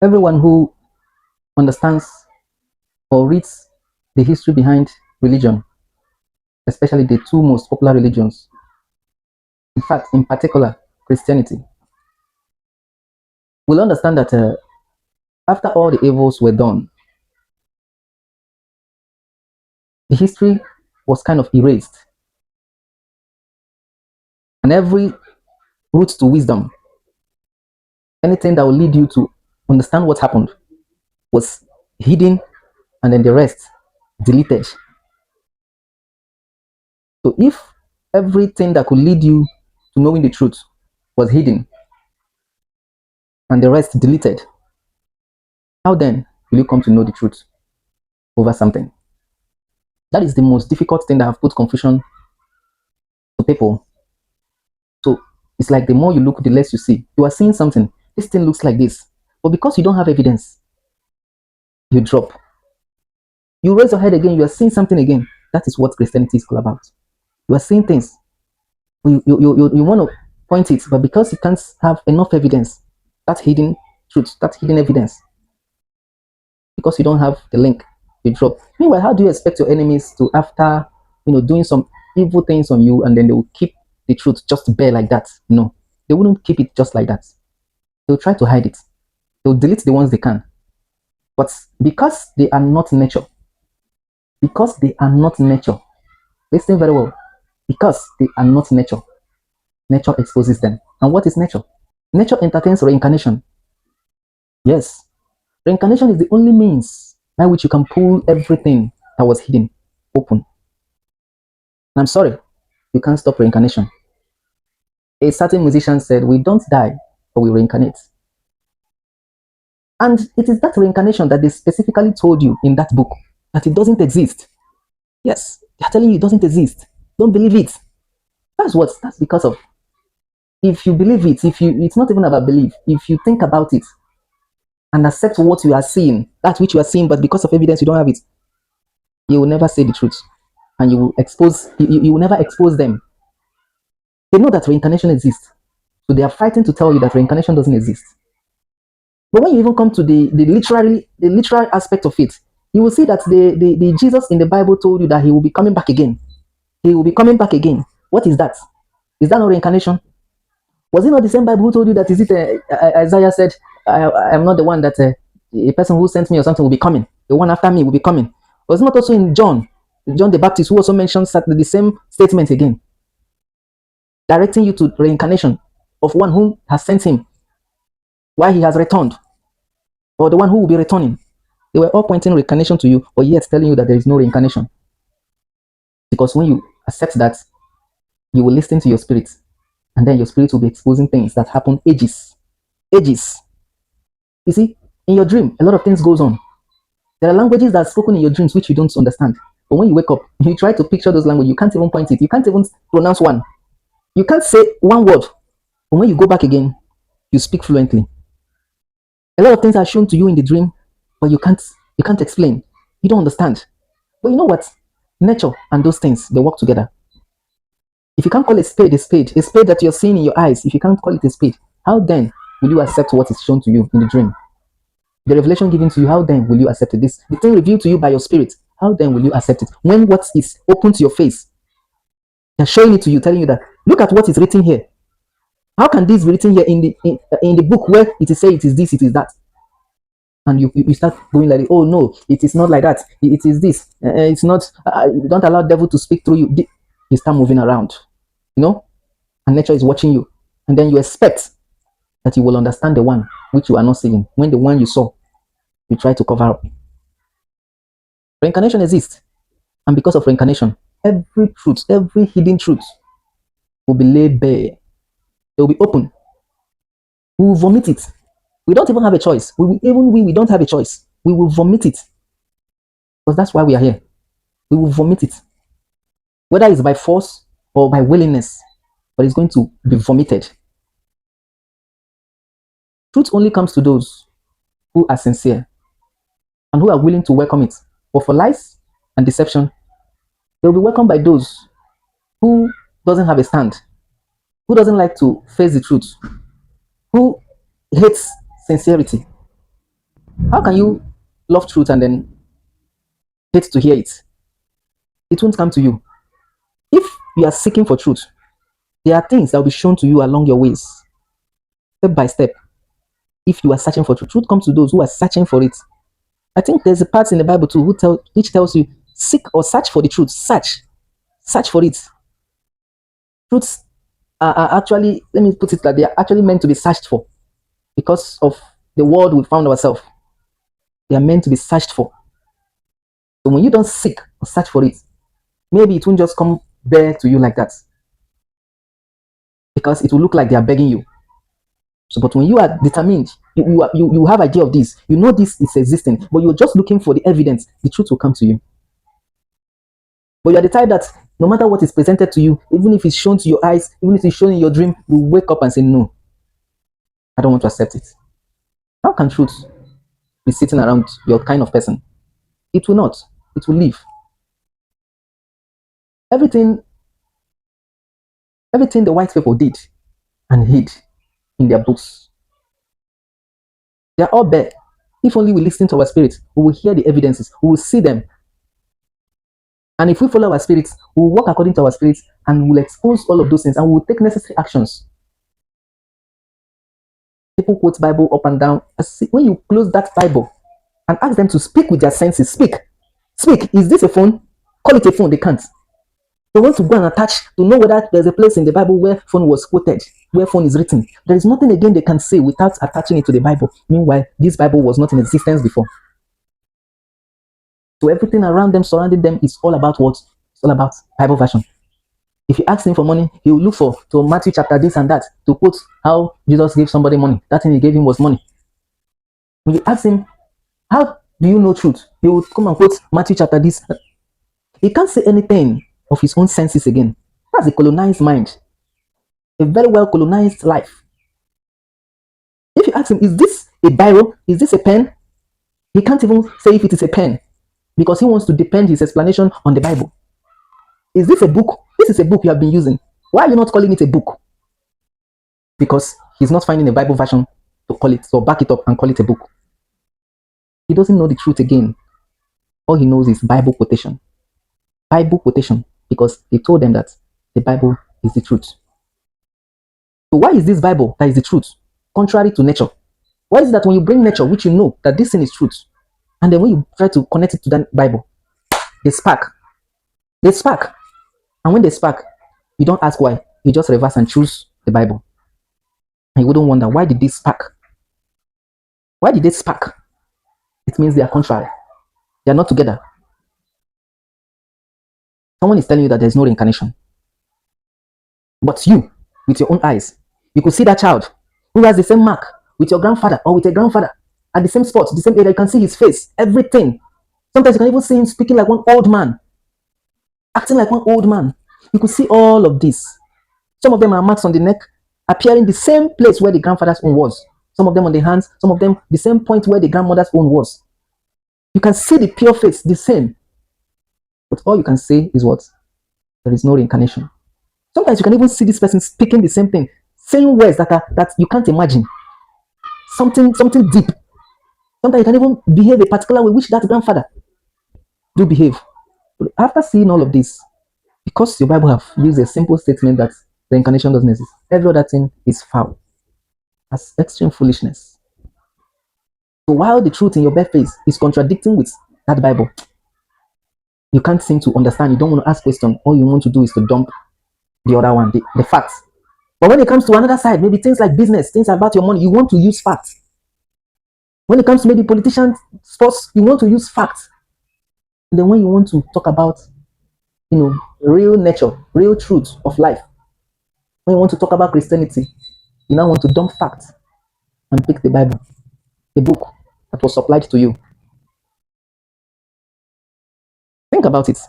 Everyone who understands or reads the history behind religion, especially the two most popular religions, in fact, in particular, Christianity, will understand that after all the evils were done, the history was kind of erased, and every route to wisdom, anything that will lead you to understand what happened, was hidden, and then the rest deleted. So if everything that could lead you to knowing the truth was hidden and the rest deleted, how then will you come to know the truth over something? That is the most difficult thing that have put confusion to people. So it's like the more you look, the less you see. You are seeing something. This thing looks like this. But because you don't have evidence, you drop. You raise your head again, you are seeing something again. That is what Christianity is all about. You are seeing things. You want to point it, but because you can't have enough evidence, that hidden truth, that hidden evidence, because you don't have the link, you drop. Meanwhile, how do you expect your enemies to, after doing some evil things on you, and then they will keep the truth just bare like that? No, they wouldn't keep it just like that. They'll try to hide it. They'll delete the ones they can. But because they are not nature, listen very well, because they are not nature, nature exposes them. And what is nature? Nature entertains reincarnation. Yes, reincarnation is the only means by which you can pull everything that was hidden open. And I'm sorry, you can't stop reincarnation. A certain musician said, "We don't die, but we reincarnate." And it is that reincarnation that they specifically told you in that book that it doesn't exist. Yes, they're telling you it doesn't exist. Don't believe it. That's because of, if you believe it, it's not even about belief. If you think about it and accept what you are seeing, that which you are seeing, but because of evidence you don't have it, you will never say the truth, and you will never expose them. They know that reincarnation exists, so they are fighting to tell you that reincarnation doesn't exist. But when you even come to the literal aspect of it, you will see that the Jesus in the Bible told you that he will be coming back again. He will be coming back again. What is that? Is that not reincarnation? Was it not the same Bible who told you that, is it Isaiah said, I am not the one that a person who sent me or something will be coming. The one after me will be coming. Was it not also in John the Baptist, who also mentions the same statement again, directing you to reincarnation of one who has sent him, why he has returned, or the one who will be returning? They were all pointing reincarnation to you, but yet telling you that there is no reincarnation. Because when you accept that, you will listen to your spirit, and then your spirit will be exposing things that happen ages. You see, in your dream, a lot of things goes on. There are languages that are spoken in your dreams which you don't understand. But when you wake up, you try to picture those languages, you can't even point it. You can't even pronounce one. You can't say one word. But when you go back again, you speak fluently. A lot of things are shown to you in the dream, but you can't explain. You don't understand. But you know what? Nature and those things, they work together. If you can't call a spade a spade that you're seeing in your eyes, if you can't call it a spade, how then will you accept what is shown to you in the dream? The revelation given to you, how then will you accept it? The thing revealed to you by your spirit, how then will you accept it? When what is open to your face, they're showing it to you, telling you that, look at what is written here. How can this be written here in the book where it is said it is this, it is that? And you start going like, oh no, it is not like that. It is this. It's not. Don't allow the devil to speak through you. You start moving around, and nature is watching you, and then you expect that you will understand the one which you are not seeing, when the one you saw, you try to cover up. Reincarnation exists, and because of reincarnation, every truth, every hidden truth will be laid bare. They will be open. We will vomit it. We don't even have a choice. We don't have a choice. We will vomit it, because that's why we are here. We will vomit it, whether it's by force or by willingness, but it's going to be vomited. Truth only comes to those who are sincere and who are willing to welcome it. But for lies and deception, they'll be welcomed by those who doesn't have a stand, who doesn't like to face the truth, who hates sincerity. How can you love truth and then hate to hear it? It won't come to you. If you are seeking for truth, there are things that will be shown to you along your ways, step by step. If you are searching for truth, truth comes to those who are searching for it. I think there's a part in the Bible too which tells you seek or search for the truth. Search for it. Truths are actually, let me put it like, they are actually meant to be searched for because of the world we found ourselves. They are meant to be searched for. So when you don't seek or search for it, maybe it won't just come there to you like that because it will look like they are begging you. So, but when you are determined, you have idea of this, you know this is existing, but you're just looking for the evidence, the truth will come to you. But you are the type that no matter what is presented to you, even if it's shown to your eyes, even if it's shown in your dream, you wake up and say, no, I don't want to accept it. How can truth be sitting around your kind of person? It will not. It will leave. Everything, everything the white people did and hid in their books, they are all there. If only we listen to our spirits, we will hear the evidences, we will see them. And if we follow our spirits, we will walk according to our spirits and we will expose all of those things and we will take necessary actions. People quote Bible up and down. When you close that Bible and ask them to speak with their senses, speak. Is this a phone? Call it a phone. They can't. They want to go and attach to know whether there's a place in the Bible where phone was quoted, where phone is written. There is nothing again they can say without attaching it to the Bible. Meanwhile, this Bible was not in existence before. So everything around them, surrounding them, is all about what? It's all about Bible version. If you ask him for money, he will look for to Matthew chapter this and that to quote how Jesus gave somebody money. That thing he gave him was money. When you ask him, how do you know truth? He will come and quote Matthew chapter this. He can't say anything of his own senses again. That's a colonized mind, a very well colonized life. If you ask him, is this a biro? Is this a pen? He can't even say if it is a pen because he wants to depend his explanation on the Bible. Is this a book? This is a book you have been using. Why are you not calling it a book? Because he's not finding a Bible version to call it, so back it up and call it a book. He doesn't know the truth again. All he knows is Bible quotation. Bible quotation, because they told them that the Bible is the truth. So why is this Bible that is the truth, contrary to nature? Why is it that when you bring nature, which you know that this thing is truth, and then when you try to connect it to that Bible, they spark. They spark. And when they spark, you don't ask why. You just reverse and choose the Bible. And you wouldn't wonder, why did they spark? Why did they spark? It means they are contrary. They are not together. Someone is telling you that there is no reincarnation. But you, with your own eyes, you could see that child who has the same mark with your grandfather or with your grandfather at the same spot, the same area. You can see his face, everything. Sometimes you can even see him speaking like one old man, acting like one old man. You could see all of this. Some of them are marks on the neck, appearing the same place where the grandfather's own was. Some of them on the hands, some of them the same point where the grandmother's own was. You can see the pure face, the same. But all you can say is what? There is no reincarnation. Sometimes you can even see this person speaking the same thing, saying words that you can't imagine. Something deep. Sometimes you can even behave a particular way, which that grandfather do behave. But after seeing all of this, because your Bible have used a simple statement that the incarnation doesn't exist, every other thing is foul. That's extreme foolishness. So while the truth in your bare face is contradicting with that Bible, you can't seem to understand. You don't want to ask questions. All you want to do is to dump the other one, the facts. But when it comes to another side, maybe things like business, things about your money, you want to use facts. When it comes to maybe politicians, sports, you want to use facts. And then when you want to talk about, real nature, real truth of life, when you want to talk about Christianity, you now want to dump facts and pick the Bible, the book that was supplied to you. Think about it.